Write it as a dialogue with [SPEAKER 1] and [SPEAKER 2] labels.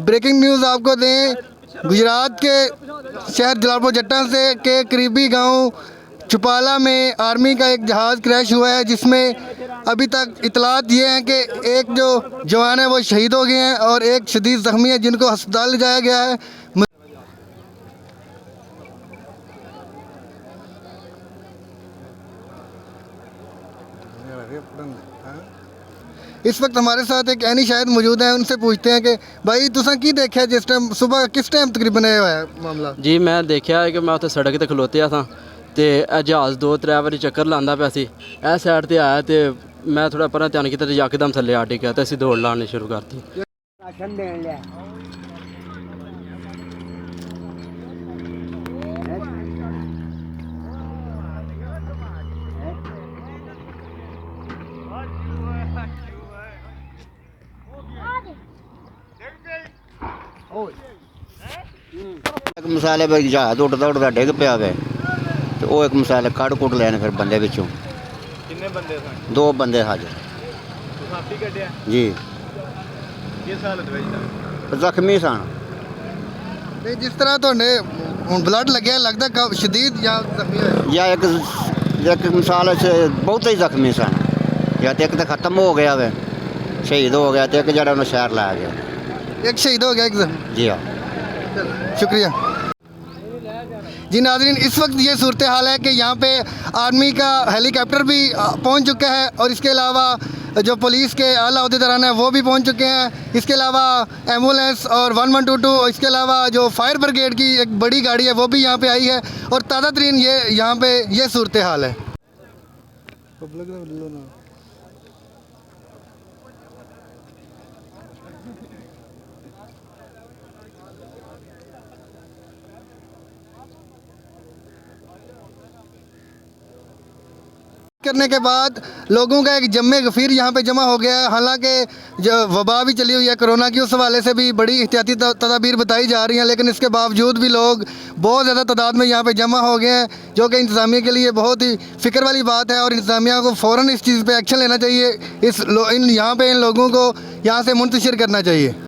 [SPEAKER 1] Breaking news आपको दें, गुजरात के शहर जलालपुर जट्टा से के करीबी गांव चुपाला में आर्मी का एक जहाज़ क्रैश हुआ है, जिसमें अभी तक इतलात ये हैं कि एक जो जवान है वो शहीद हो गए हैं और एक शदीद ज़ख्मी है जिनको अस्पताल ले जाया गया है। इस वक्त हमारे साथ एक ऐनी शायद मौजूद हैं, उनसे पूछते हैं कि भाई तुसा की देखा जिस टाइम सुबह किस टाइम तकरीबन होया है मामला?
[SPEAKER 2] जी मैं देखा है कि मैं उत्थे सड़क ते खलोते था ते जहाज़ 2-3 बारी चक्कर लांदा पिया सी। इस साइड ते आया ते मैं थोड़ा परा ध्यान किया ते यकदम थल्ले आ टिकिया ते असीं दौड़ लानी शुरू करती।
[SPEAKER 3] एक मसाले पर जहाज उड़दा उड़दा डिग पिया वे ते वो एक मसाले कड़ कुट लैन फिर बंदे विचों।
[SPEAKER 4] किन्ने बंदे सन?
[SPEAKER 3] 2 बंदे हाजर
[SPEAKER 4] तुसां आपी कड्ढिया?
[SPEAKER 3] जी।
[SPEAKER 4] किस हालत विच सन?
[SPEAKER 3] जख्मी सन।
[SPEAKER 1] नहीं जिस तरह तो ब्लड लगे लगता कब शदीद या जख्मी होया?
[SPEAKER 3] या एक मिसाल से बहुत ही जख्मी सन, या तो एक तो ख़त्म हो गया वे शहीद हो गया, तो एक जरा उन्हें शहर लाया गया।
[SPEAKER 1] एक शहीद हो गया, एक जख्मी।
[SPEAKER 3] जी हाँ।
[SPEAKER 1] शुक्रिया जी। नाज़रीन, इस वक्त ये सूरत हाल है कि यहाँ पे आर्मी का हेलीकॉप्टर भी पहुँच चुका है और इसके अलावा जो पुलिस के आला अहदेदारान हैं वो भी पहुँच चुके हैं। इसके अलावा एम्बुलेंस और 1122, इसके अलावा जो फायर ब्रिगेड की एक बड़ी गाड़ी है वो भी यहाँ पे आई है और ताज़ा तरीन ये यहाँ पे ये सूरत हाल है। करने के बाद लोगों का एक जम्मे गफीर यहाँ पे जमा हो गया है। हालांकि जो वबा भी चली हुई है कोरोना की, उस हवाले से भी बड़ी एहतियाती तदाबीर बताई जा रही हैं, लेकिन इसके बावजूद भी लोग बहुत ज़्यादा तादाद में यहाँ पे जमा हो गए हैं, जो कि इंतज़ामिया के लिए बहुत ही फ़िक्र वाली बात है और इंतज़ामिया को फ़ौरन इस चीज़ पर एक्शन लेना चाहिए। इन यहाँ पर इन लोगों को यहाँ से मुंतशिर करना चाहिए।